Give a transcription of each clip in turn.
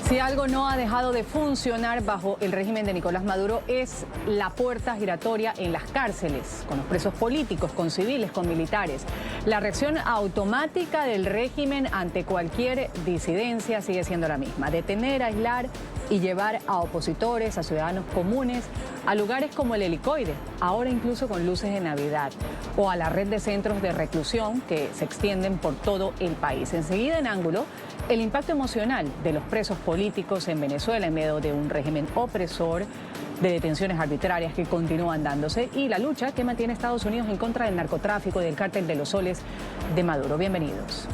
Si algo no ha dejado de funcionar bajo el régimen de Nicolás Maduro es la puerta giratoria en las cárceles, con los presos políticos, con civiles, con militares. La reacción automática del régimen ante cualquier disidencia sigue siendo la misma: detener, aislar y llevar a opositores, a ciudadanos comunes, a lugares como el Helicoide, ahora incluso con luces de Navidad, o a la red de centros de reclusión que se extienden por todo el país. Enseguida en ángulo, el impacto emocional de los presos políticos en Venezuela en medio de un régimen opresor, de detenciones arbitrarias que continúan dándose y la lucha que mantiene Estados Unidos en contra del narcotráfico y del cártel de los soles de Maduro. Bienvenidos.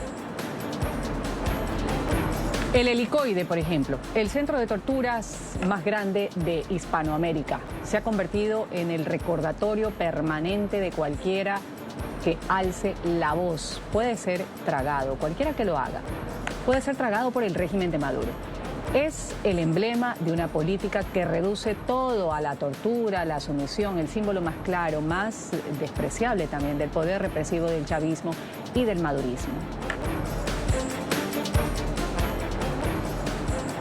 El Helicoide, por ejemplo, el centro de torturas más grande de Hispanoamérica, se ha convertido en el recordatorio permanente de cualquiera que alce la voz. Puede ser tragado, cualquiera que lo haga, puede ser tragado por el régimen de Maduro. Es el emblema de una política que reduce todo a la tortura, a la sumisión, el símbolo más claro, más despreciable también del poder represivo del chavismo y del madurismo.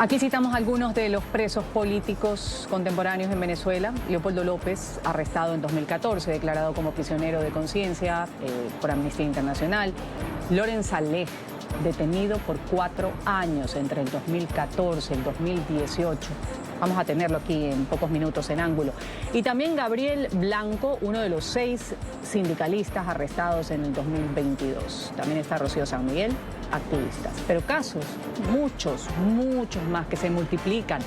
Aquí citamos algunos de los presos políticos contemporáneos en Venezuela. Leopoldo López, arrestado en 2014, declarado como prisionero de conciencia por Amnistía Internacional. Loren Saleh, detenido por 4 años entre el 2014 y el 2018. Vamos a tenerlo aquí en pocos minutos en ángulo. Y también Gabriel Blanco, uno de los 6 sindicalistas arrestados en el 2022. También está Rocío San Miguel, activistas. Pero casos, muchos más que se multiplican.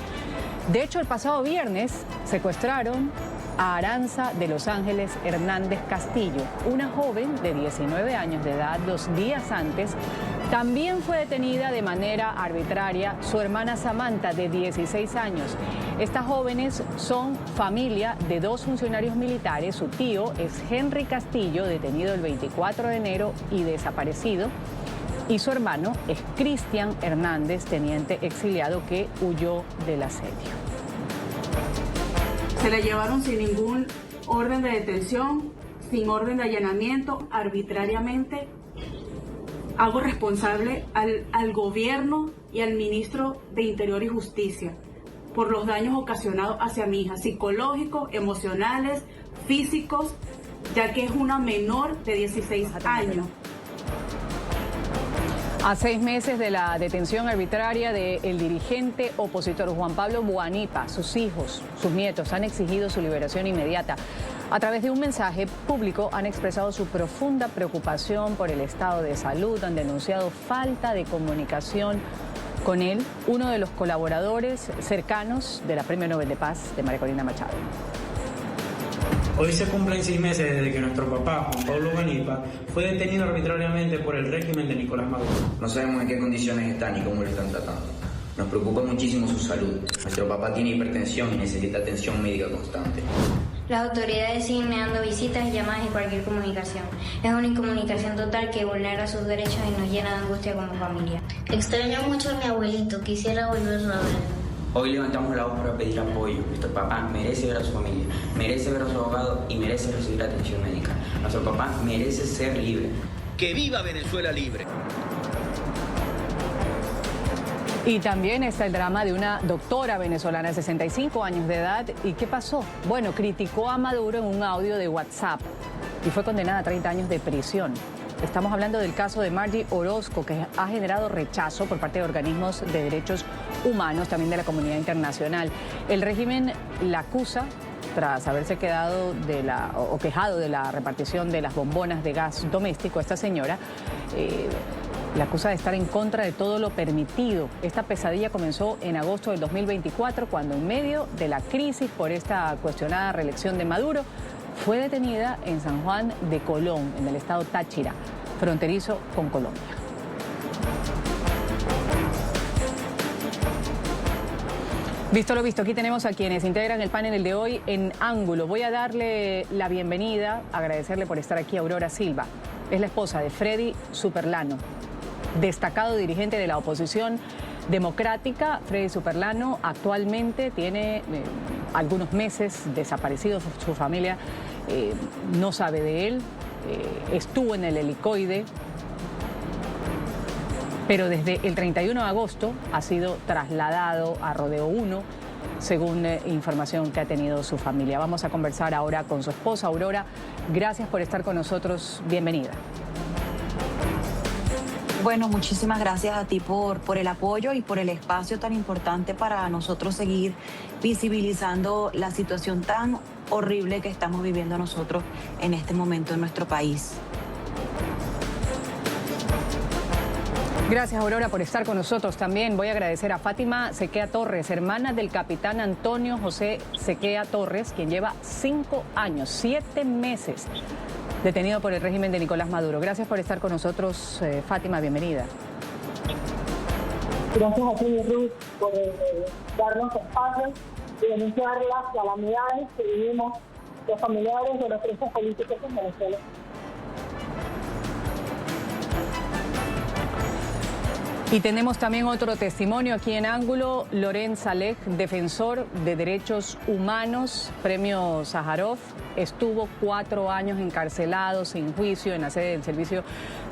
De hecho, el pasado viernes secuestraron a Aranza de Los Ángeles Hernández Castillo, una joven de 19 años de edad. 2 días antes también fue detenida de manera arbitraria su hermana Samantha, de 16 años. Estas jóvenes son familia de 2 funcionarios militares. Su tío es Henry Castillo, detenido el 24 de enero y desaparecido. Y su hermano es Cristian Hernández, teniente exiliado que huyó del asedio. Se le llevaron sin ningún orden de detención, sin orden de allanamiento, arbitrariamente. Hago responsable al gobierno y al ministro de Interior y Justicia por los daños ocasionados hacia mi hija, psicológicos, emocionales, físicos, ya que es una menor de 16 años. A 6 meses de la detención arbitraria del dirigente opositor Juan Pablo Boanipa, sus hijos, sus nietos han exigido su liberación inmediata. A través de un mensaje público han expresado su profunda preocupación por el estado de salud, han denunciado falta de comunicación con él, uno de los colaboradores cercanos de la Premio Nobel de Paz de María Corina Machado. Hoy se cumplen 6 meses desde que nuestro papá, Juan Pablo Boanipa, fue detenido arbitrariamente por el régimen de Nicolás Maduro. No sabemos en qué condiciones están ni cómo lo están tratando. Nos preocupa muchísimo su salud. Nuestro papá tiene hipertensión y necesita atención médica constante. Las autoridades siguen negando visitas, llamadas y cualquier comunicación. Es una incomunicación total que vulnera sus derechos y nos llena de angustia como familia. Extraño mucho a mi abuelito, quisiera volverlo a ver. Hoy levantamos la voz para pedir apoyo. Nuestro papá merece ver a su familia, merece ver a su abogado y merece recibir atención médica. Nuestro papá merece ser libre. ¡Que viva Venezuela libre! Y también está el drama de una doctora venezolana de 65 años de edad. ¿Y qué pasó? Bueno, criticó a Maduro en un audio de WhatsApp y fue condenada a 30 años de prisión. Estamos hablando del caso de Margie Orozco, que ha generado rechazo por parte de organismos de derechos humanos, también de la comunidad internacional. El régimen la acusa, tras haberse quedado quejado de la repartición de las bombonas de gas doméstico, esta señora la acusa de estar en contra de todo lo permitido. Esta pesadilla comenzó en agosto del 2024, cuando en medio de la crisis por esta cuestionada reelección de Maduro, fue detenida en San Juan de Colón, en el estado Táchira, fronterizo con Colombia. Visto lo visto, aquí tenemos a quienes integran el panel de hoy en ángulo. Voy a darle la bienvenida, agradecerle por estar aquí a Aurora Silva. Es la esposa de Freddy Superlano, destacado dirigente de la oposición democrática. Freddy Superlano actualmente tiene algunos meses desaparecido. Su familia no sabe de él. Estuvo en el Helicoide. pero desde el 31 de agosto ha sido trasladado a Rodeo 1, según información que ha tenido su familia. Vamos a conversar ahora con su esposa, Aurora. Gracias por estar con nosotros. Bienvenida. Bueno, muchísimas gracias a ti por el apoyo y por el espacio tan importante para nosotros seguir visibilizando la situación tan horrible que estamos viviendo nosotros en este momento en nuestro país. Gracias, Aurora, por estar con nosotros también. Voy a agradecer a Fátima Sequea Torres, hermana del capitán Antonio José Sequea Torres, quien lleva 5 años, 7 meses detenido por el régimen de Nicolás Maduro. Gracias por estar con nosotros, Fátima, bienvenida. Gracias a ti, Ruth, por darnos espacio y denunciar las calamidades que vivimos los familiares de los presos políticos en Venezuela. Y tenemos también otro testimonio aquí en Ángulo. Loren Saleh, defensor de derechos humanos, premio Sájarov, estuvo 4 años encarcelado sin juicio en la sede del Servicio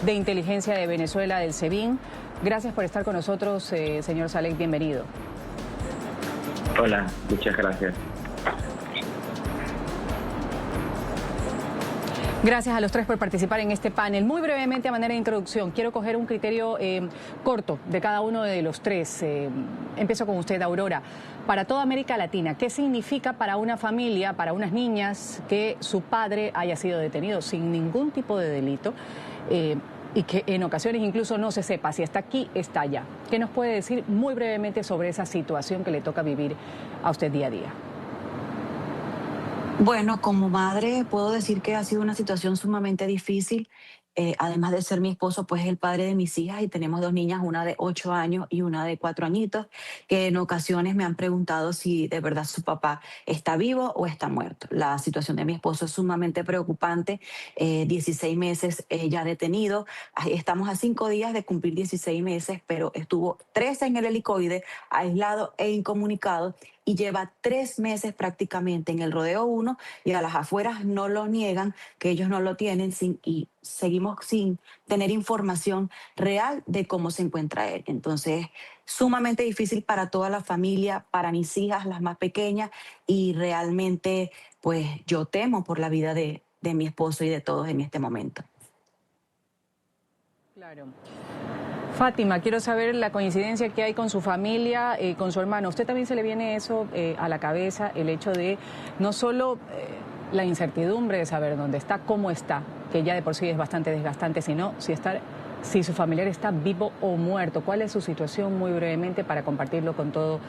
de Inteligencia de Venezuela, del SEBIN. Gracias por estar con nosotros, señor Saleh, bienvenido. Hola, muchas gracias. Gracias a los tres por participar en este panel. Muy brevemente, a manera de introducción, quiero coger un criterio corto de cada uno de los tres. Empiezo con usted, Aurora. Para toda América Latina, ¿qué significa para una familia, para unas niñas, que su padre haya sido detenido sin ningún tipo de delito y que en ocasiones incluso no se sepa si está aquí, está allá? ¿Qué nos puede decir muy brevemente sobre esa situación que le toca vivir a usted día a día? Bueno, como madre puedo decir que ha sido una situación sumamente difícil. Además de ser mi esposo, pues es el padre de mis hijas y tenemos 2 niñas, una de 8 años y una de 4 añitos, que en ocasiones me han preguntado si de verdad su papá está vivo o está muerto. La situación de mi esposo es sumamente preocupante. 16 meses ya detenido. Estamos a 5 días de cumplir 16 meses, pero estuvo 13 en el helicoide, aislado e incomunicado, y lleva 3 meses prácticamente en el Rodeo 1 y a las afueras no lo niegan, que ellos no lo tienen, y seguimos sin tener información real de cómo se encuentra él. Entonces, sumamente difícil para toda la familia, para mis hijas, las más pequeñas, y realmente pues yo temo por la vida de mi esposo y de todos en este momento. Claro. Fátima, quiero saber la coincidencia que hay con su familia, con su hermano. ¿A usted también se le viene eso a la cabeza, el hecho de no solo la incertidumbre de saber dónde está, cómo está, que ya de por sí es bastante desgastante, sino si su familiar está vivo o muerto? ¿Cuál es su situación, muy brevemente, para compartirlo con toda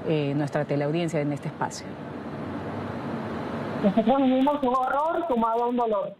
nuestra teleaudiencia en este espacio? Nosotros vivimos un horror sumado a un dolor.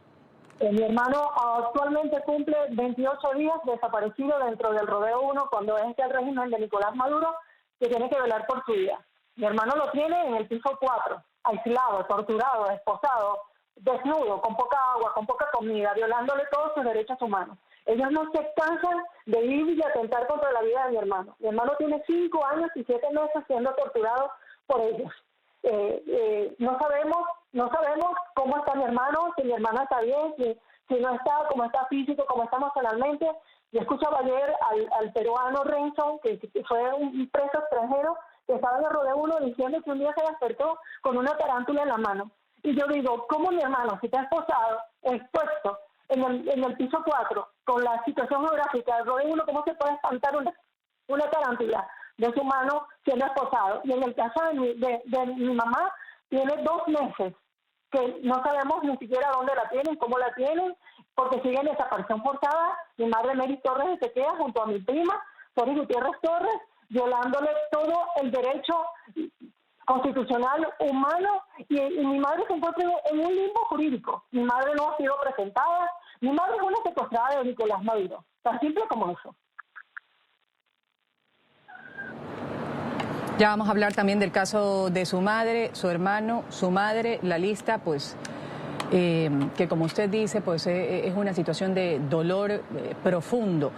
Mi hermano actualmente cumple 28 días desaparecido dentro del Rodeo 1 cuando es el régimen de Nicolás Maduro, que tiene que velar por su vida. Mi hermano lo tiene en el piso 4, aislado, torturado, esposado, desnudo, con poca agua, con poca comida, violándole todos sus derechos humanos. Ellos no se cansan de ir y atentar contra la vida de mi hermano. Mi hermano tiene 5 años y 7 meses siendo torturado por ellos. No sabemos cómo está mi hermano, si mi hermana está bien, si no está, cómo está físico, cómo está emocionalmente. Yo escuchaba ayer al peruano Renzo, que fue un preso extranjero, que estaba en el Rodeo 1 diciendo que un día se despertó con una tarántula en la mano. Y yo digo, ¿cómo mi hermano, si está esposado, expuesto en el piso 4, con la situación geográfica del Rodeo 1, cómo se puede espantar una tarántula de su mano siendo esposado? Y en el caso de mi mamá, tiene 2 meses que no sabemos ni siquiera dónde la tienen, cómo la tienen, porque sigue en desaparición forzada. Mi madre, Mary Torres de Sequea, junto a mi prima, Sori Gutiérrez Torres, violándole todo el derecho constitucional humano, y mi madre se encuentra en un limbo jurídico. Mi madre no ha sido presentada. Mi madre es una secuestrada de Nicolás Maduro, tan simple como eso. Ya vamos a hablar también del caso de su madre, su hermano, su madre, la lista, pues, que como usted dice, pues es una situación de dolor profundo.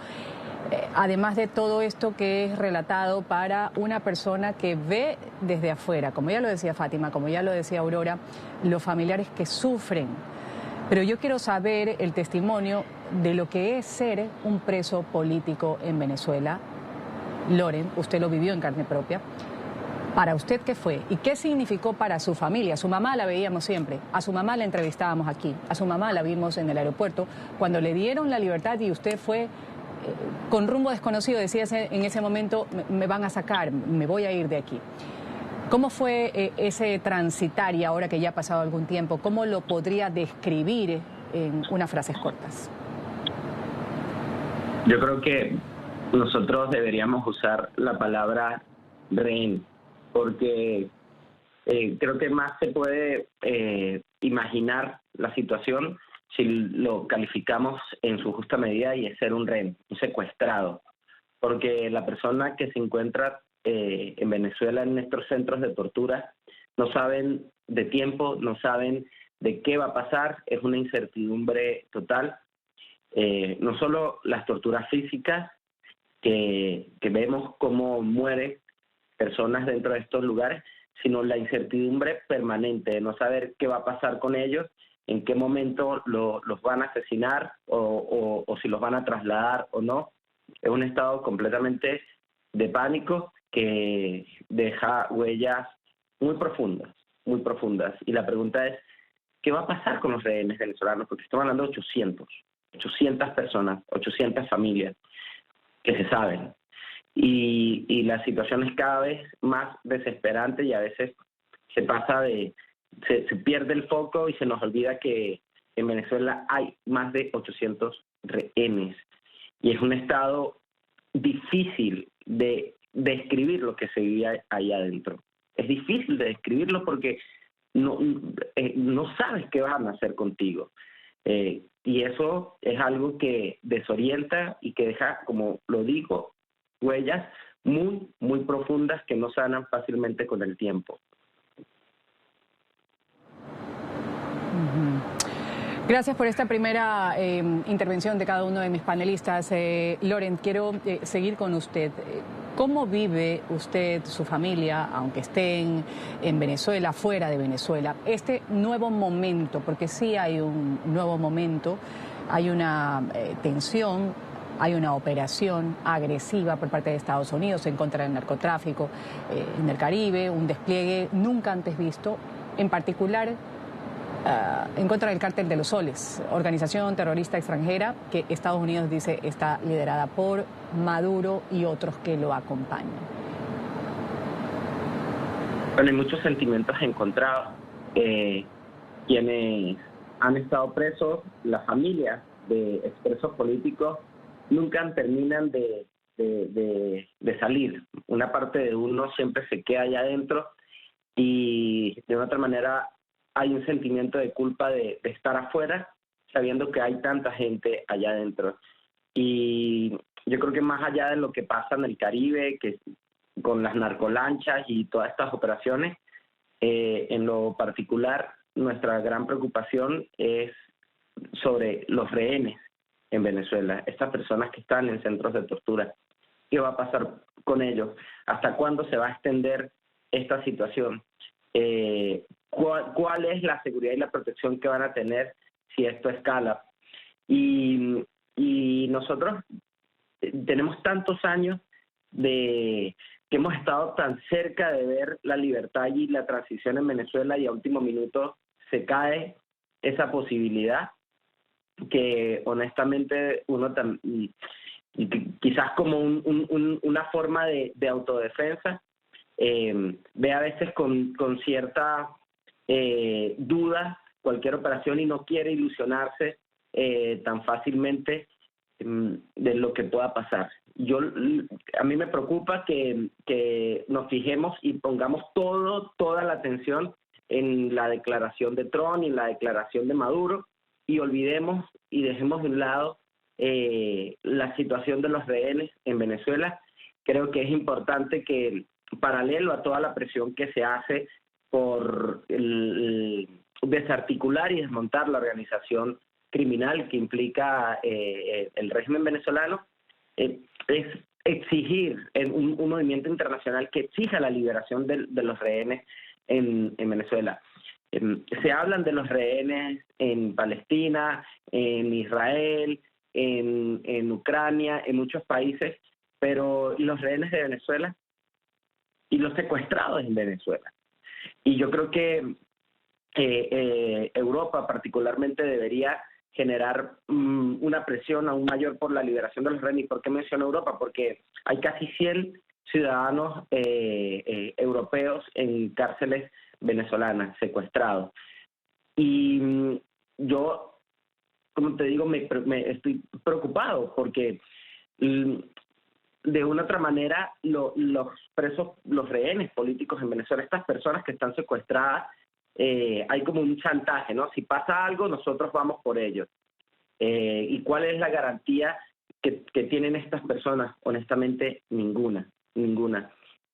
Además de todo esto que es relatado para una persona que ve desde afuera, como ya lo decía Fátima, como ya lo decía Aurora, los familiares que sufren Pero yo quiero saber el testimonio de lo que es ser un preso político en Venezuela. Loren, usted lo vivió en carne propia. ¿Para usted qué fue? ¿Y qué significó para su familia? A su mamá la veíamos siempre, a su mamá la entrevistábamos aquí, a su mamá la vimos en el aeropuerto. Cuando le dieron la libertad y usted fue con rumbo desconocido, decía en ese momento, me van a sacar, me voy a ir de aquí. ¿Cómo fue ese transitar y ahora que ya ha pasado algún tiempo, cómo lo podría describir en unas frases cortas? Yo creo que nosotros deberíamos usar la palabra rehén, porque creo que más se puede imaginar la situación si lo calificamos en su justa medida, y es ser un rehén, un secuestrado, porque la persona que se encuentra en Venezuela en nuestros centros de tortura no saben de tiempo, no saben de qué va a pasar, es una incertidumbre total. No solo las torturas físicas, que vemos cómo mueren personas dentro de estos lugares, sino la incertidumbre permanente de no saber qué va a pasar con ellos, en qué momento los van a asesinar o si los van a trasladar o no. Es un estado completamente de pánico que deja huellas muy profundas. Y la pregunta es, ¿qué va a pasar con los rehenes venezolanos? Porque estamos hablando de 800 personas, 800 familias que se saben. Y la situación es cada vez más desesperante y a veces se pierde el foco y se nos olvida que en Venezuela hay más de 800 rehenes. Y es un estado difícil de describir lo que se vive ahí adentro. Es difícil de describirlo porque no sabes qué van a hacer contigo. Y eso es algo que desorienta y que deja, como lo digo, huellas muy, muy profundas que no sanan fácilmente con el tiempo. Gracias por esta primera intervención de cada uno de mis panelistas. Loren, quiero seguir con usted. ¿Cómo vive usted, su familia, aunque estén en Venezuela, fuera de Venezuela, este nuevo momento? Porque sí hay un nuevo momento, hay una tensión, hay una operación agresiva por parte de Estados Unidos en contra del narcotráfico en el Caribe, un despliegue nunca antes visto, en particular en contra del Cártel de los Soles, organización terrorista extranjera que Estados Unidos dice está liderada por Maduro y otros que lo acompañan. Bueno, hay muchos sentimientos encontrados. Quienes han estado presos, las familias de expresos políticos, nunca terminan de salir. Una parte de uno siempre se queda allá adentro y de una otra manera hay un sentimiento de culpa de estar afuera, sabiendo que hay tanta gente allá adentro. Y yo creo que más allá de lo que pasa en el Caribe, que con las narcolanchas y todas estas operaciones, en lo particular, nuestra gran preocupación es sobre los rehenes en Venezuela, estas personas que están en centros de tortura. ¿Qué va a pasar con ellos? ¿Hasta cuándo se va a extender esta situación? ¿Cuál es la seguridad y la protección que van a tener si esto escala? Y nosotros tenemos tantos años que hemos estado tan cerca de ver la libertad y la transición en Venezuela, y a último minuto se cae esa posibilidad, que honestamente uno quizás como una forma de autodefensa ve a veces con cierta duda cualquier operación y no quiere ilusionarse tan fácilmente de lo que pueda pasar. A mí me preocupa que nos fijemos y pongamos toda la atención en la declaración de Trump y en la declaración de Maduro, y olvidemos y dejemos de un lado la situación de los rehenes en Venezuela. Creo que es importante que, paralelo a toda la presión que se hace por desarticular y desmontar la organización criminal que implica el régimen venezolano, es exigir un movimiento internacional que exija la liberación de los rehenes en Venezuela. Se hablan de los rehenes en Palestina, en Israel, en Ucrania, en muchos países, pero los rehenes de Venezuela y los secuestrados en Venezuela. Y yo creo que Europa particularmente debería generar una presión aún mayor por la liberación de los rehenes. ¿Por qué menciono Europa? Porque hay casi 100 ciudadanos europeos en cárceles venezolanas, secuestrados. Y yo, como te digo, me estoy preocupado porque de una otra manera los presos, los rehenes políticos en Venezuela, estas personas que están secuestradas, hay como un chantaje, ¿no? Si pasa algo, nosotros vamos por ellos. ¿Y cuál es la garantía que tienen estas personas? Honestamente, ninguna.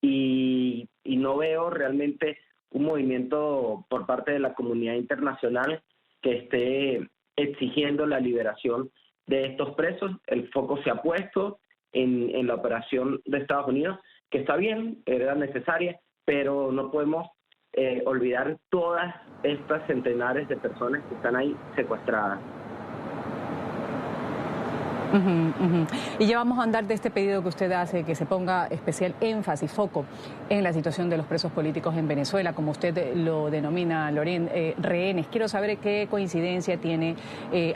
Y no veo realmente un movimiento por parte de la comunidad internacional que esté exigiendo la liberación de estos presos. El foco se ha puesto en la operación de Estados Unidos, que está bien, era necesaria, pero no podemos olvidar todas estas centenares de personas que están ahí secuestradas. Y ya vamos a andar de este pedido que usted hace, que se ponga especial énfasis, foco en la situación de los presos políticos en Venezuela, como usted lo denomina, Loren, rehenes. Quiero saber qué coincidencia tiene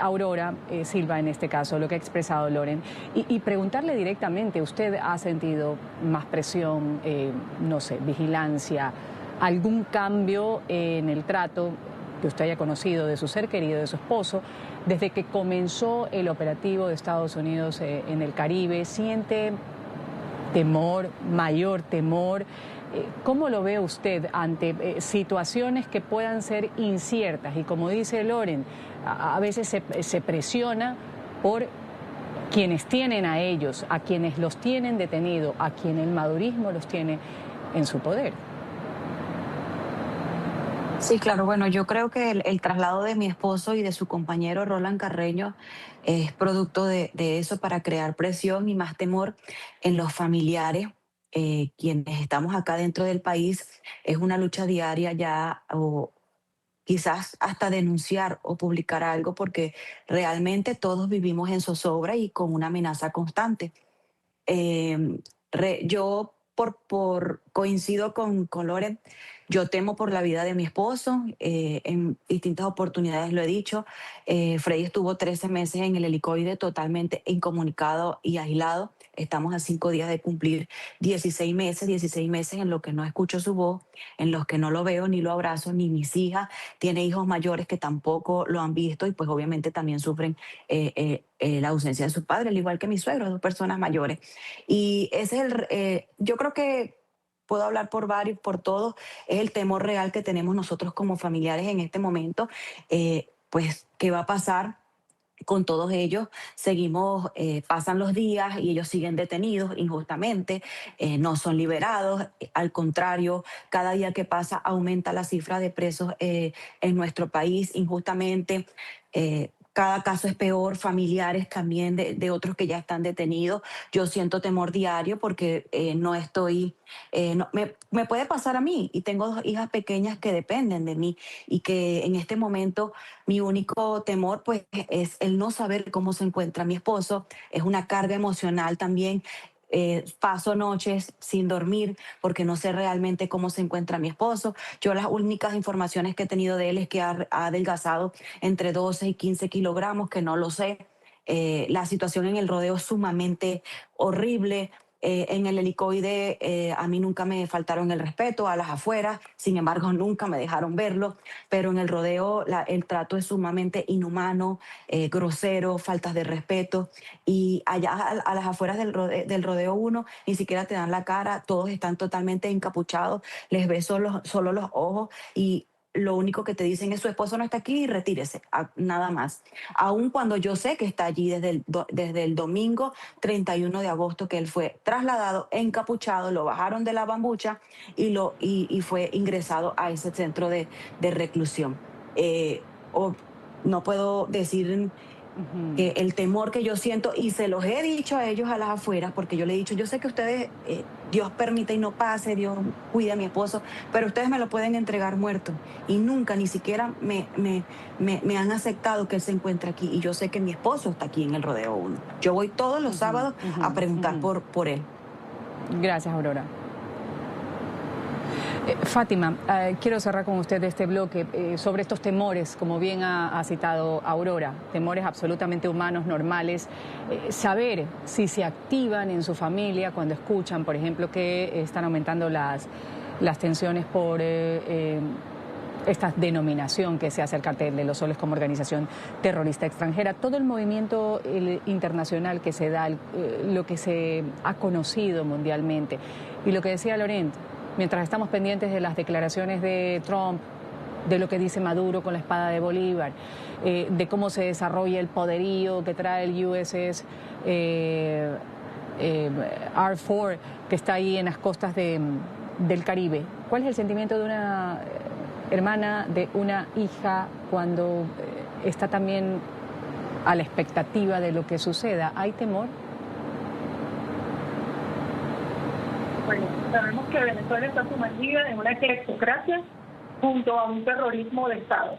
Aurora Silva en este caso, lo que ha expresado Loren. Y preguntarle directamente, ¿usted ha sentido más presión, no sé, vigilancia, algún cambio en el trato que usted haya conocido de su ser querido, de su esposo, desde que comenzó el operativo de Estados Unidos en el Caribe? ¿Siente temor, mayor temor? ¿Cómo lo ve usted ante situaciones que puedan ser inciertas? Y como dice Loren, a veces se presiona por quienes tienen a ellos, a quienes los tienen detenidos, a quien el madurismo los tiene en su poder. Sí, claro. Bueno, yo creo que el traslado de mi esposo y de su compañero Roland Carreño es producto de eso, para crear presión y más temor en los familiares, quienes estamos acá dentro del país. Es una lucha diaria ya, o quizás hasta denunciar o publicar algo, porque realmente todos vivimos en zozobra y con una amenaza constante. Yo coincido con Loren. Yo temo por la vida de mi esposo. En distintas oportunidades lo he dicho. Freddy estuvo 13 meses en el helicoide totalmente incomunicado y aislado. Estamos a 5 días de cumplir 16 meses en los que no escucho su voz, en los que no lo veo ni lo abrazo, ni mis hijas. Tiene hijos mayores que tampoco lo han visto y pues obviamente también sufren la ausencia de su padre, al igual que mis suegros, 2 personas mayores. Y ese es yo creo que puedo hablar por varios, por todos, es el temor real que tenemos nosotros como familiares en este momento. Pues, ¿qué va a pasar con todos ellos? Seguimos, pasan los días y ellos siguen detenidos injustamente, no son liberados. Al contrario, cada día que pasa aumenta la cifra de presos en nuestro país injustamente. Cada caso es peor, familiares también de otros que ya están detenidos. Yo siento temor diario porque no estoy, me puede pasar a mí, y tengo 2 hijas pequeñas que dependen de mí, y que en este momento mi único temor pues es el no saber cómo se encuentra mi esposo. Es una carga emocional también. Paso noches sin dormir porque no sé realmente cómo se encuentra mi esposo. Yo las únicas informaciones que he tenido de él es que ha adelgazado entre 12 y 15 kilogramos, que no lo sé. La situación en el rodeo es sumamente horrible. En el helicoide a mí nunca me faltaron el respeto, a las afueras, sin embargo nunca me dejaron verlo, pero en el rodeo el trato es sumamente inhumano, grosero, faltas de respeto. Y allá a las afueras del rodeo 1 ni siquiera te dan la cara, todos están totalmente encapuchados, les ves solo los ojos, y lo único que te dicen es: su esposo no está aquí, retírese, nada más. Aun cuando yo sé que está allí desde el domingo 31 de agosto, que él fue trasladado encapuchado, lo bajaron de la bambucha y fue ingresado a ese centro de reclusión. No puedo decir que el temor que yo siento, y se los he dicho a ellos a las afueras, porque yo les he dicho, yo sé que ustedes, Dios permite y no pase, Dios cuida a mi esposo, pero ustedes me lo pueden entregar muerto. Y nunca, ni siquiera me han aceptado que él se encuentre aquí. Y yo sé que mi esposo está aquí en el Rodeo 1. Yo voy todos los sábados a preguntar por él. Gracias, Aurora. Fátima, quiero cerrar con usted este bloque sobre estos temores, como bien ha citado Aurora, temores absolutamente humanos, normales. Saber si se activan en su familia cuando escuchan, por ejemplo, que están aumentando las tensiones por esta denominación que se hace al cartel de los Soles como organización terrorista extranjera. Todo el movimiento internacional que se da, lo que se ha conocido mundialmente. Y lo que decía Laurent, mientras estamos pendientes de las declaraciones de Trump, de lo que dice Maduro con la espada de Bolívar, de cómo se desarrolla el poderío que trae el USS R4, que está ahí en las costas del Caribe. ¿Cuál es el sentimiento de una hermana, de una hija, cuando está también a la expectativa de lo que suceda? ¿Hay temor? Bueno, sabemos que Venezuela está sumergida en una cleptocracia junto a un terrorismo de Estado.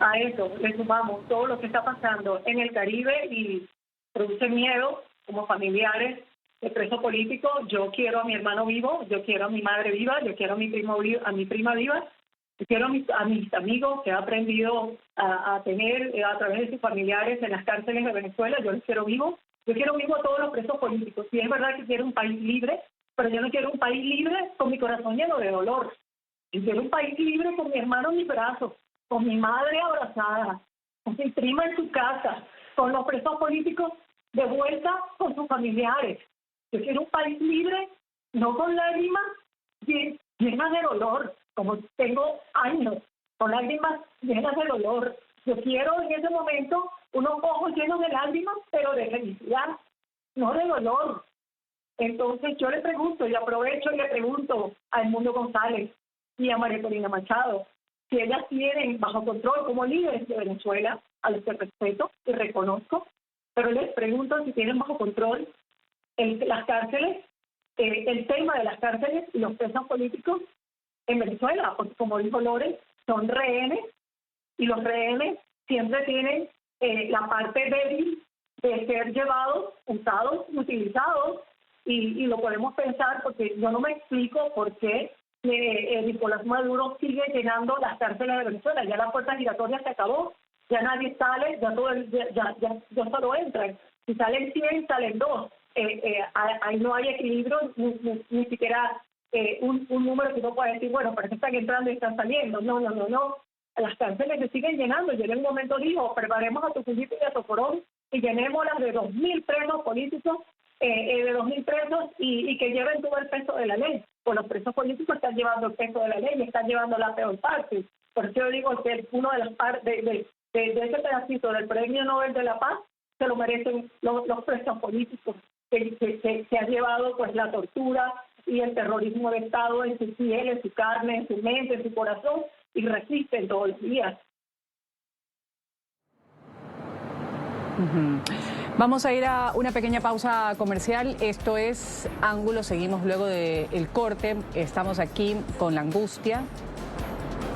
A eso le sumamos todo lo que está pasando en el Caribe y produce miedo como familiares de preso político. Yo quiero a mi hermano vivo, yo quiero a mi madre viva, yo quiero a mi prima viva, yo quiero a mis amigos que he aprendido a tener a través de sus familiares en las cárceles de Venezuela. Yo los quiero vivos. Yo quiero vivo a todos los presos políticos. Y es verdad que quiero un país libre, pero yo no quiero un país libre con mi corazón lleno de dolor. Yo quiero un país libre con mi hermano en mis brazos, con mi madre abrazada, con mi prima en su casa, con los presos políticos de vuelta con sus familiares. Yo quiero un país libre, no con lágrimas llenas de dolor, como tengo años, con lágrimas llenas de dolor. Yo quiero en ese momento unos ojos llenos de lágrimas, pero de felicidad, no de dolor. Entonces yo le pregunto, y aprovecho y le pregunto a Edmundo González y a María Corina Machado, si ellas tienen bajo control como líderes de Venezuela, a los que respeto y reconozco, pero les pregunto si tienen bajo control las cárceles, el tema de las cárceles y los presos políticos en Venezuela, porque como dijo Loren, son rehenes, y los rehenes siempre tienen la parte débil de ser llevados, usados, utilizados, y lo podemos pensar porque yo no me explico por qué Nicolás Maduro sigue llenando las cárceles de Venezuela. Ya la puerta giratoria se acabó, ya nadie sale, ya solo entran. Si salen 100, salen 2. Ahí no hay equilibrio, ni siquiera un número que uno pueda decir, bueno, pero que están entrando y están saliendo. No. Las cárceles se siguen llenando. Yo en un momento digo, preparemos a Tucumán y a Socorón y llenémoslas de 2.000 presos políticos, de 2.000 presos y que lleven todo el peso de la ley. Pues los presos políticos están llevando el peso de la ley y están llevando la peor parte. Por eso yo digo que uno de las partes de ese pedacito del Premio Nobel de la Paz se lo merecen los presos políticos que han llevado pues la tortura y el terrorismo de Estado en su piel, en su carne, en su mente, en su corazón, y resisten todos los días. Vamos a ir a una pequeña pausa comercial. Esto es Ángulo. Seguimos luego del corte. Estamos aquí con la angustia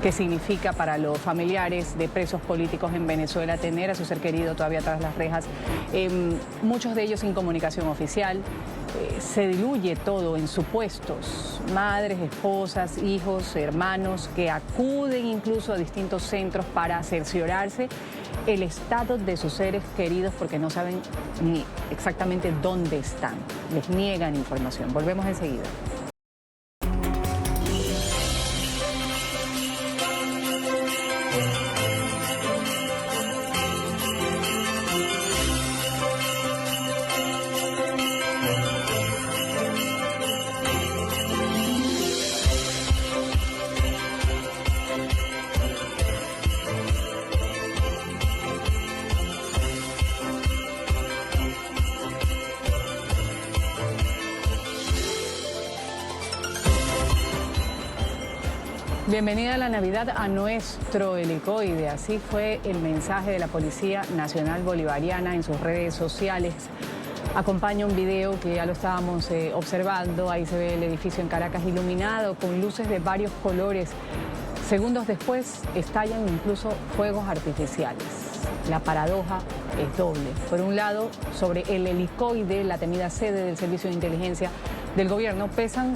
que significa para los familiares de presos políticos en Venezuela tener a su ser querido todavía tras las rejas. Muchos de ellos sin comunicación oficial. Se diluye todo en supuestos, madres, esposas, hijos, hermanos que acuden incluso a distintos centros para cerciorarse el estado de sus seres queridos porque no saben ni exactamente dónde están. Les niegan información. Volvemos enseguida. Bienvenida a la Navidad a nuestro helicoide. Así fue el mensaje de la Policía Nacional Bolivariana en sus redes sociales. Acompaña un video que ya lo estábamos observando. Ahí se ve el edificio en Caracas iluminado con luces de varios colores. Segundos después estallan incluso fuegos artificiales. La paradoja es doble. Por un lado, sobre el helicoide, la temida sede del Servicio de Inteligencia del Gobierno, pesan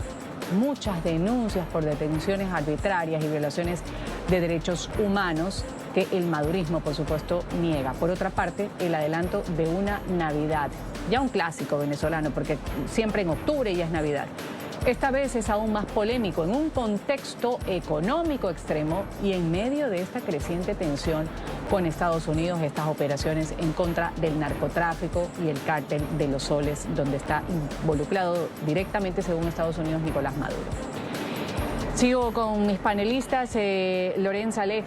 muchas denuncias por detenciones arbitrarias y violaciones de derechos humanos que el madurismo, por supuesto, niega. Por otra parte, el adelanto de una Navidad, ya un clásico venezolano, porque siempre en octubre ya es Navidad. Esta vez es aún más polémico en un contexto económico extremo y en medio de esta creciente tensión con Estados Unidos, estas operaciones en contra del narcotráfico y el cártel de los soles, donde está involucrado directamente, según Estados Unidos, Nicolás Maduro. Sigo con mis panelistas. Lorenza Alej,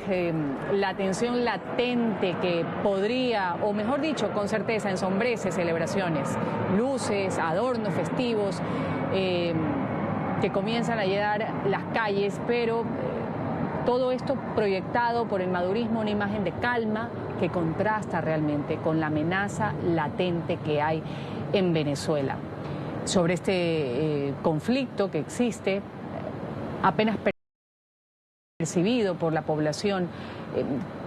la tensión latente que podría, o mejor dicho, con certeza, ensombrece celebraciones, luces, adornos festivos, que comienzan a llenar las calles, pero todo esto proyectado por el madurismo, una imagen de calma que contrasta realmente con la amenaza latente que hay en Venezuela. Sobre este conflicto que existe, apenas percibido por la población,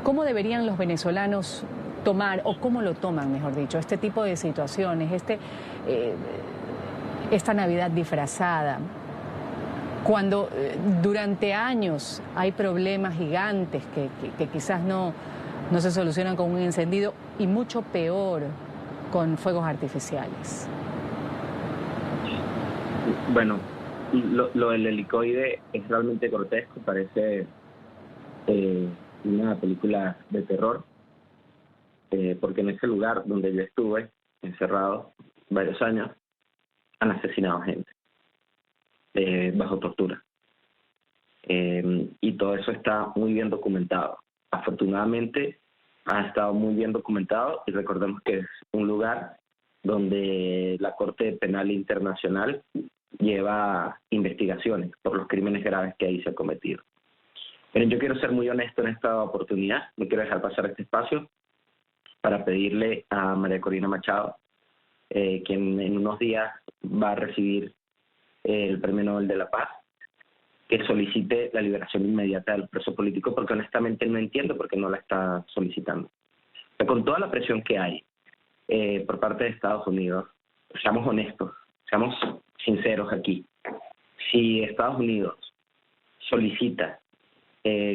¿cómo deberían los venezolanos tomar, o cómo lo toman, mejor dicho, este tipo de situaciones, esta Navidad disfrazada, cuando durante años hay problemas gigantes que quizás no se solucionan con un encendido, y mucho peor con fuegos artificiales? Bueno, lo del helicoide es realmente grotesco, parece una película de terror, porque en ese lugar donde yo estuve encerrado varios años, han asesinado gente bajo tortura. Y todo eso está muy bien documentado. Afortunadamente ha estado muy bien documentado, y recordemos que es un lugar donde la Corte Penal Internacional lleva investigaciones por los crímenes graves que ahí se han cometido. Pero yo quiero ser muy honesto en esta oportunidad, no quiero dejar pasar este espacio para pedirle a María Corina Machado, quien en unos días va a recibir el Premio Nobel de la Paz, que solicite la liberación inmediata del preso político, porque honestamente no entiendo por qué no la está solicitando. O sea, con toda la presión que hay por parte de Estados Unidos, seamos honestos, seamos sinceros aquí. Si Estados Unidos solicita,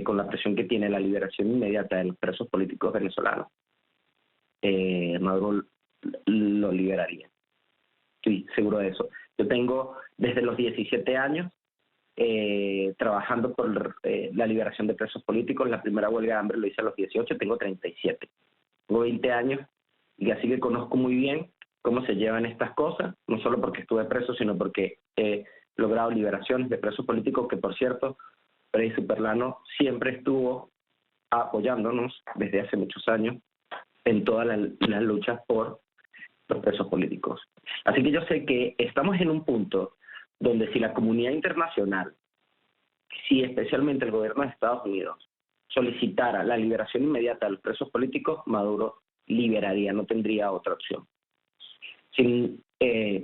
con la presión que tiene, la liberación inmediata de los presos políticos venezolanos, Maduro lo liberaría. Estoy seguro de eso. Yo tengo desde los 17 años trabajando por la liberación de presos políticos. La primera huelga de hambre lo hice a los 18, tengo 37. Tengo 20 años y así que conozco muy bien cómo se llevan estas cosas, no solo porque estuve preso, sino porque he logrado liberaciones de presos políticos, que por cierto, Freddy Superlano siempre estuvo apoyándonos desde hace muchos años en todas las luchas por los presos políticos. Así que yo sé que estamos en un punto donde si la comunidad internacional, si especialmente el gobierno de Estados Unidos, solicitara la liberación inmediata de los presos políticos, Maduro liberaría, no tendría otra opción.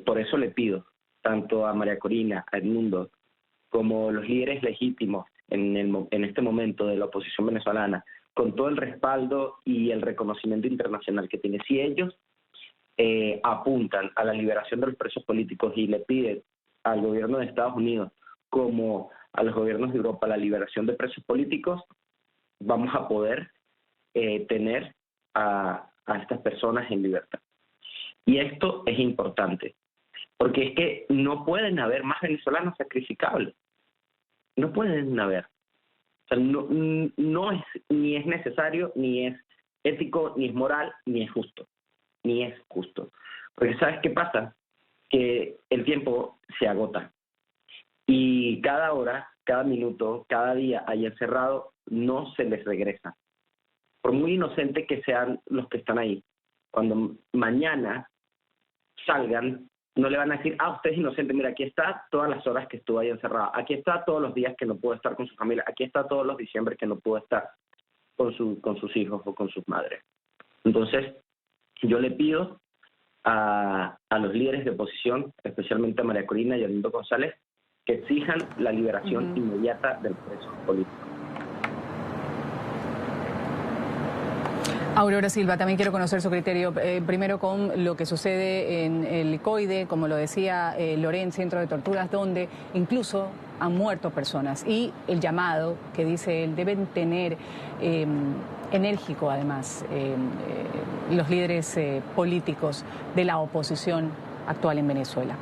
Por eso le pido tanto a María Corina, a Edmundo, como los líderes legítimos en este momento de la oposición venezolana, con todo el respaldo y el reconocimiento internacional que tiene, si ellos apuntan a la liberación de los presos políticos y le piden al gobierno de Estados Unidos como a los gobiernos de Europa la liberación de presos políticos, vamos a poder tener a estas personas en libertad. Y esto es importante, porque es que no pueden haber más venezolanos sacrificables. No pueden haber. O sea, no es, ni es necesario, ni es ético, ni es moral, ni es justo. Ni es justo. Porque ¿sabes qué pasa? Que el tiempo se agota. Y cada hora, cada minuto, cada día ahí encerrado, no se les regresa. Por muy inocentes que sean los que están ahí, cuando mañana salgan no le van a decir, usted es inocente, mira, aquí está todas las horas que estuvo ahí encerrado, aquí está todos los días que no pudo estar con su familia, aquí está todos los diciembre que no pudo estar con sus hijos o con sus madres. Entonces, yo le pido a los líderes de oposición, especialmente a María Corina y a Lindo González, que exijan la liberación inmediata del preso político. Aurora Silva, también quiero conocer su criterio, primero con lo que sucede en el Licoide, como lo decía Loren, centro de torturas, donde incluso han muerto personas, y el llamado que dice él, deben tener enérgico además los líderes políticos de la oposición actual en Venezuela.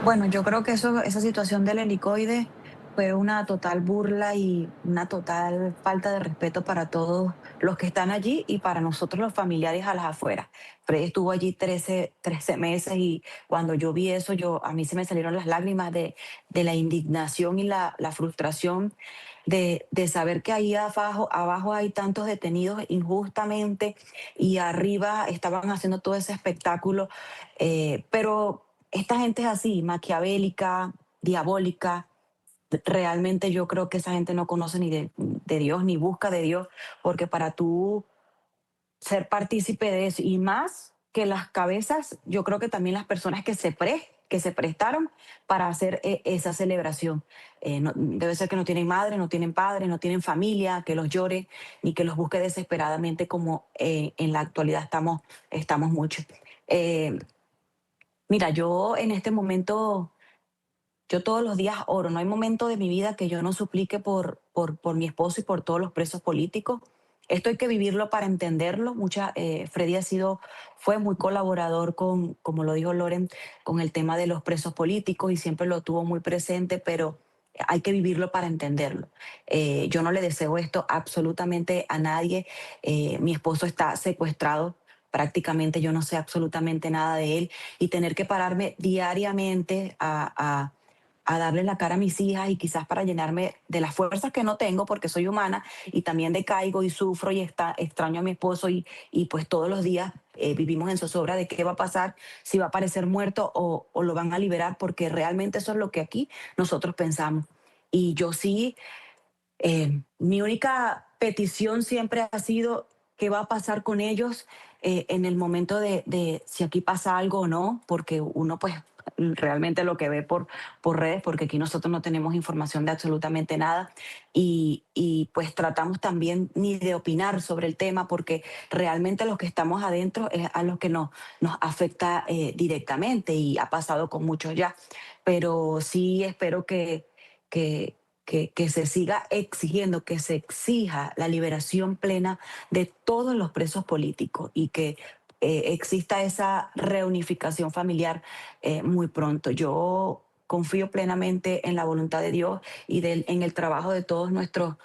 Bueno, yo creo que esa situación del helicoide fue una total burla y una total falta de respeto para todos los que están allí y para nosotros los familiares a las afueras. Freddy estuvo allí 13 meses y cuando yo vi eso, a mí se me salieron las lágrimas de la indignación y la frustración de saber que ahí abajo hay tantos detenidos injustamente y arriba estaban haciendo todo ese espectáculo. Pero esta gente es así, maquiavélica, diabólica. Realmente yo creo que esa gente no conoce ni de Dios, ni busca de Dios, porque para tú ser partícipe de eso, y más que las cabezas, yo creo que también las personas que se prestaron para hacer esa celebración. Debe ser que no tienen madre, no tienen padre, no tienen familia que los llore, ni que los busque desesperadamente como en la actualidad estamos muchos. Mira, yo en este momento... Yo todos los días oro, no hay momento de mi vida que yo no suplique por mi esposo y por todos los presos políticos. Esto hay que vivirlo para entenderlo. Freddy fue muy colaborador como lo dijo Loren, con el tema de los presos políticos y siempre lo tuvo muy presente, pero hay que vivirlo para entenderlo. Yo no le deseo esto absolutamente a nadie. Mi esposo está secuestrado. Prácticamente yo no sé absolutamente nada de él y tener que pararme diariamente a darle la cara a mis hijas y quizás para llenarme de las fuerzas que no tengo porque soy humana y también decaigo y sufro y extraño a mi esposo y pues todos los días vivimos en zozobra de qué va a pasar, si va a aparecer muerto o lo van a liberar, porque realmente eso es lo que aquí nosotros pensamos. Y yo sí, mi única petición siempre ha sido qué va a pasar con ellos en el momento de si aquí pasa algo o no, porque uno pues realmente lo que ve por redes, porque aquí nosotros no tenemos información de absolutamente nada y pues tratamos también ni de opinar sobre el tema porque realmente los que estamos adentro es a los que nos afecta directamente y ha pasado con muchos ya, pero sí espero que se siga exigiendo, que se exija la liberación plena de todos los presos políticos y que exista esa reunificación familiar muy pronto. Yo confío plenamente en la voluntad de Dios y en el trabajo de todos nuestros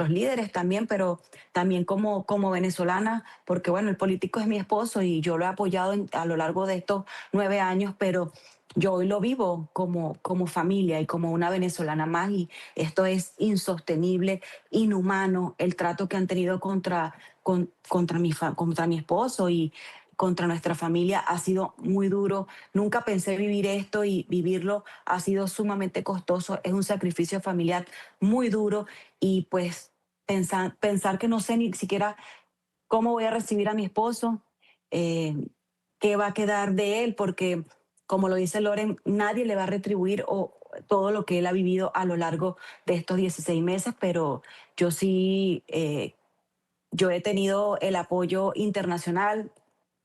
líderes también, pero también como venezolana, porque bueno, el político es mi esposo y yo lo he apoyado a lo largo de estos 9 años, pero yo hoy lo vivo como familia y como una venezolana más y esto es insostenible, inhumano, el trato que han tenido contra mi esposo y contra nuestra familia ha sido muy duro. Nunca pensé vivir esto y vivirlo ha sido sumamente costoso. Es un sacrificio familiar muy duro y pues pensar que no sé ni siquiera cómo voy a recibir a mi esposo, qué va a quedar de él, porque como lo dice Loren, nadie le va a retribuir todo lo que él ha vivido a lo largo de estos 16 meses, pero yo sí, yo he tenido el apoyo internacional,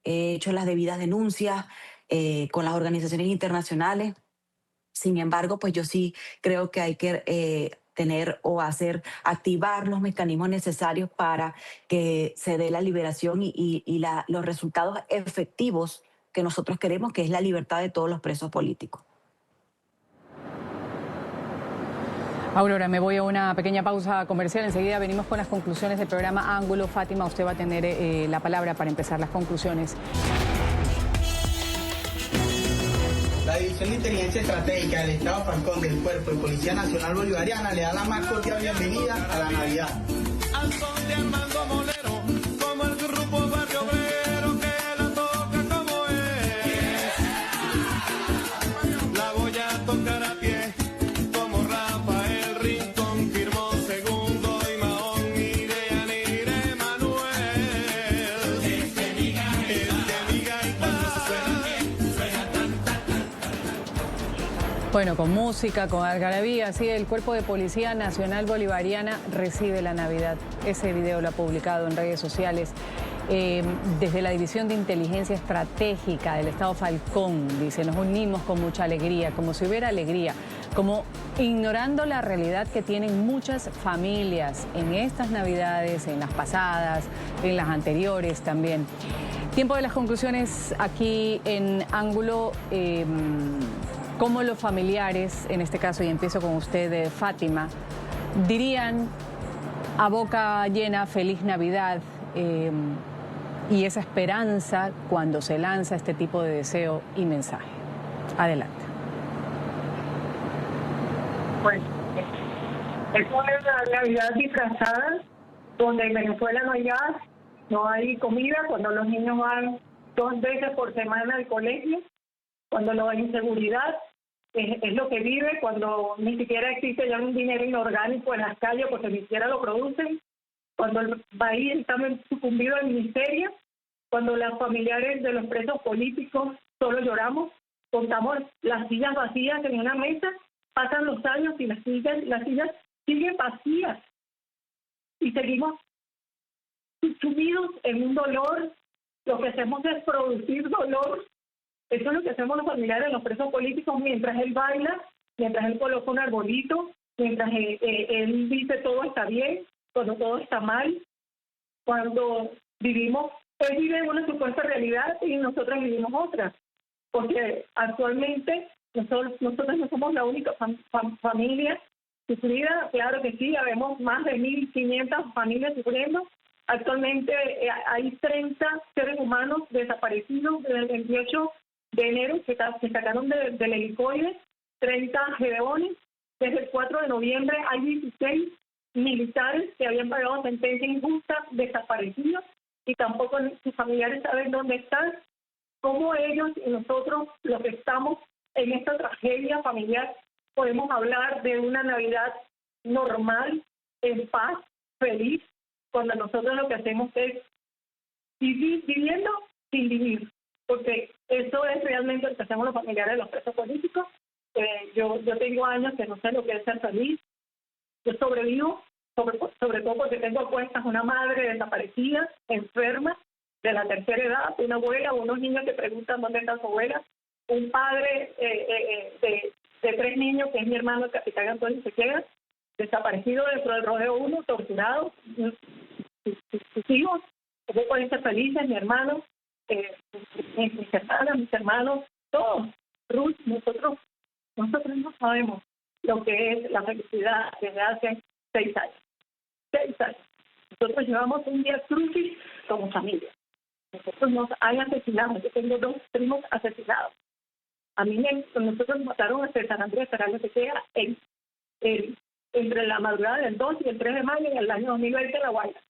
he hecho las debidas denuncias con las organizaciones internacionales. Sin embargo, pues yo sí creo que hay que activar los mecanismos necesarios para que se dé la liberación y los resultados efectivos que nosotros queremos, que es la libertad de todos los presos políticos. Aurora, me voy a una pequeña pausa comercial. Enseguida venimos con las conclusiones del programa Ángulo. Fátima, usted va a tener la palabra para empezar las conclusiones. La División de Inteligencia Estratégica del Estado Falcón del Cuerpo de Policía Nacional Bolivariana le da la más cordial bienvenida a la Navidad. Como el grupo Barrio Obrero que la toca como es. Bueno, con música, con algarabía, sí, el Cuerpo de Policía Nacional Bolivariana recibe la Navidad. Ese video lo ha publicado en redes sociales. Desde la División de Inteligencia Estratégica del Estado Falcón, dice, nos unimos con mucha alegría, como si hubiera alegría, como ignorando la realidad que tienen muchas familias en estas Navidades, en las pasadas, en las anteriores también. Tiempo de las conclusiones aquí en Ángulo. Cómo los familiares, en este caso, y empiezo con usted, Fátima, dirían a boca llena feliz Navidad y esa esperanza cuando se lanza este tipo de deseo y mensaje. Adelante. Bueno, es una Navidad disfrazada, donde en Venezuela no hay gas, no hay comida, cuando los niños van 2 veces por semana al colegio, cuando no hay inseguridad, es lo que vive, cuando ni siquiera existe ya un dinero inorgánico en las calles porque ni siquiera lo producen, cuando el país está sucumbido en miseria, cuando los familiares de los presos políticos solo lloramos, contamos las sillas vacías en una mesa, pasan los años y las sillas siguen vacías y seguimos sumidos en un dolor. Lo que hacemos es producir dolor. Eso es lo que hacemos los familiares de los presos políticos mientras él baila, mientras él coloca un arbolito, mientras él dice todo está bien, cuando todo está mal, cuando vivimos, él vive una supuesta realidad y nosotros vivimos otra, porque actualmente nosotros no somos la única familia sufrida. Claro que sí, habemos más de 1.500 familias sufriendo. Actualmente hay 30 seres humanos desaparecidos desde el 28 de enero que se sacaron del helicoide, 30 gedeones. Desde el 4 de noviembre hay 16 militares que habían pagado sentencia injusta desaparecidos y tampoco sus familiares saben dónde están. ¿Cómo ellos y nosotros, los que estamos en esta tragedia familiar, podemos hablar de una Navidad normal, en paz, feliz, cuando nosotros lo que hacemos es vivir viviendo sin vivir? Porque eso es realmente lo que hacemos los familiares de los presos políticos. Yo tengo años que no sé lo que es ser feliz. Yo sobrevivo, sobre todo porque tengo a cuestas una madre desaparecida, enferma, de la tercera edad, una abuela, unos niños que preguntan dónde está su abuela, un padre de 3 niños, que es mi hermano, el capitán Antonio Sequeira, desaparecido dentro del Rodeo 1, torturado. Sus hijos, ¿cómo pueden ser felices? Mi hermano, mis hermanas, mis hermanos, todos. Ruth, nosotros no sabemos lo que es la felicidad desde hace 6 años. 6 años. Nosotros llevamos un día crucis como familia. Nosotros nos han asesinado. Yo tengo 2 primos asesinados. A mí nosotros mataron a César Andrés Perales Sequeira entre la madrugada del 2 y el 3 de mayo en el año 2020 en La Guaira.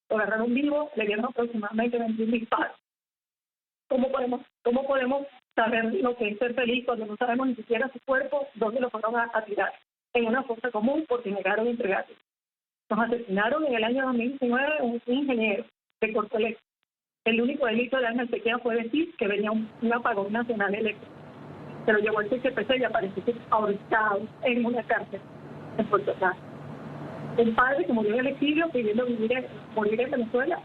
Lo agarraron vivo, le dieron aproximadamente 21 disparos. ¿Cómo podemos saber lo que es ser feliz cuando no sabemos ni siquiera su cuerpo, dónde lo fueron a tirar? En una fosa común porque negaron entregarse. Nos asesinaron en el año 2019 un ingeniero de Corto Eléctrico. El único delito de Ángel Sequeira fue decir que venía un apagón nacional eléctrico. Se lo llevó el CCPC y apareció ahorcado en una cárcel en Puerto Rico. Un padre que murió en el exilio pidiendo morir en Venezuela.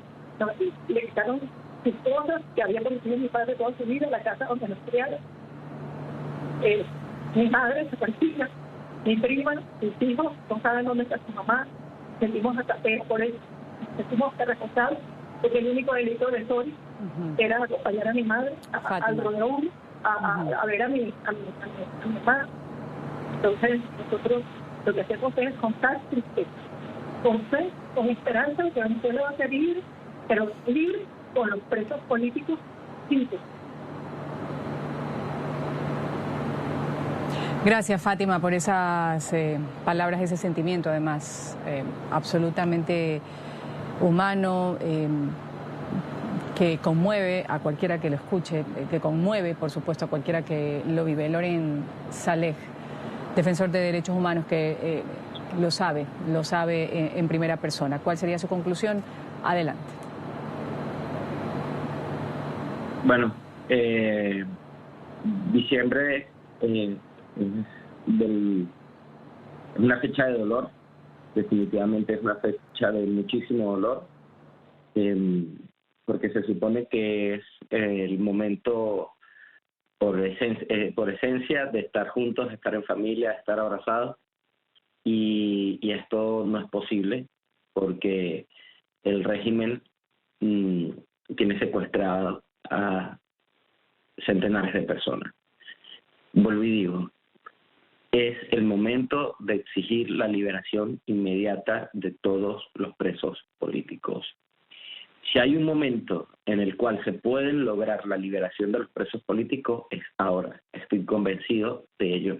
Le quitaron sus cosas que había conocido mi padre toda su vida, la casa donde nos criaron. Mi madre desaparecida, mi prima, sus hijos no saben dónde está su mamá. Sentimos hasta pena por eso. Sentimos que responsables, porque el único delito de Sori era acompañar a mi madre al Rodeo 1, a ver a mi mamá. Entonces, nosotros lo que hacemos es contar tristeza, con fe, con esperanza de que Venezuela va a ser libre, pero libre con los presos políticos simples. Gracias, Fátima, por esas palabras, ese sentimiento, además, absolutamente humano, que conmueve a cualquiera que lo escuche, que conmueve, por supuesto, a cualquiera que lo vive. Loren Saleh, defensor de derechos humanos, que lo sabe en primera persona. ¿Cuál sería su conclusión? Adelante. Bueno, diciembre es una fecha de dolor, definitivamente es una fecha de muchísimo dolor, porque se supone que es el momento por esencia de estar juntos, de estar en familia, de estar abrazados, y esto no es posible porque el régimen tiene secuestrado a centenares de personas. Vuelvo y digo, es el momento de exigir la liberación inmediata de todos los presos políticos. Si hay un momento en el cual se pueden lograr la liberación de los presos políticos, es ahora. Estoy convencido de ello.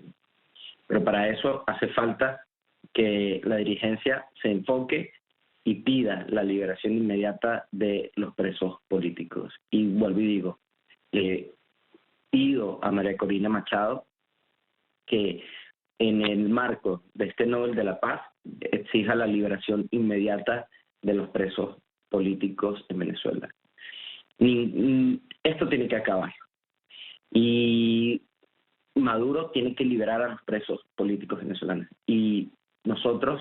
Pero para eso hace falta que la dirigencia se enfoque y pida la liberación inmediata de los presos políticos. Y vuelvo y digo, pido a María Corina Machado que en el marco de este Nobel de la Paz exija la liberación inmediata de los presos políticos en Venezuela. Esto tiene que acabar. Y Maduro tiene que liberar a los presos políticos venezolanos. Y nosotros,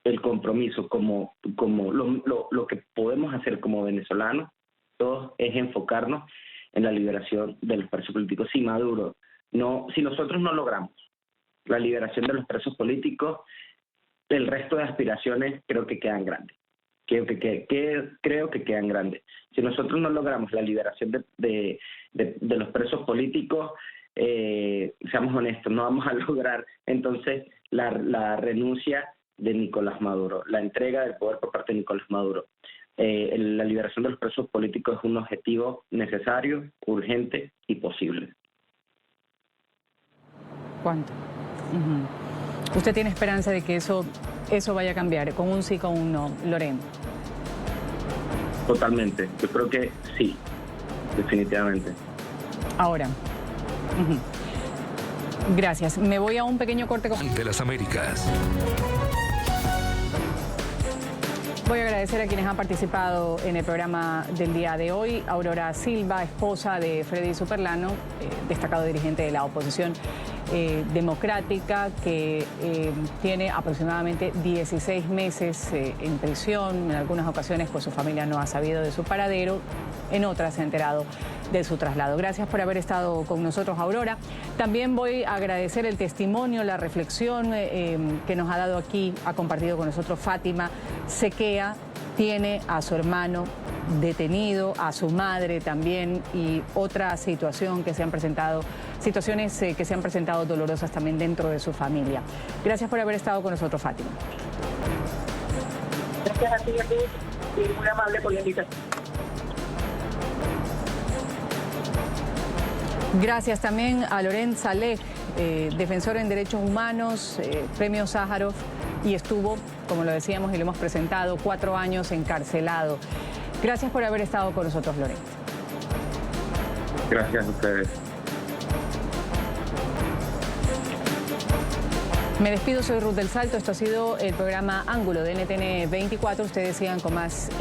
el compromiso, como lo que podemos hacer como venezolanos, todos, es enfocarnos en la liberación de los presos políticos. Si nosotros no logramos la liberación de los presos políticos, el resto de aspiraciones creo que quedan grandes. Creo que quedan grandes. Si nosotros no logramos la liberación de los presos políticos, seamos honestos, no vamos a lograr entonces la renuncia de Nicolás Maduro, la entrega del poder por parte de Nicolás Maduro. La liberación de los presos políticos es un objetivo necesario, urgente y posible. ¿Cuánto? ¿Usted tiene esperanza de que eso vaya a cambiar, con un sí, con un no, Loren? Totalmente, yo creo que sí, definitivamente. Ahora, gracias. Me voy a un pequeño corte con... De las Américas. Voy a agradecer a quienes han participado en el programa del día de hoy. Aurora Silva, esposa de Freddy Superlano, destacado dirigente de la oposición democrática, que tiene aproximadamente 16 meses en prisión. En algunas ocasiones pues su familia no ha sabido de su paradero, en otras se ha enterado de su traslado. Gracias por haber estado con nosotros, Aurora. También voy a agradecer el testimonio, la reflexión que nos ha dado aquí, ha compartido con nosotros Fátima Sequea. Tiene a su hermano detenido, a su madre también, y otra situación que se han presentado, situaciones que se han presentado dolorosas también dentro de su familia. Gracias por haber estado con nosotros, Fátima. Gracias a ti, y muy amable por la invitación. Gracias también a Loren Saleh, defensor en derechos humanos, premio Sájarov, y estuvo, como lo decíamos y lo hemos presentado, 4 años encarcelado. Gracias por haber estado con nosotros, Loren. Gracias a ustedes. Me despido, soy Ruth del Salto. Esto ha sido el programa Ángulo de NTN 24. Ustedes sigan con más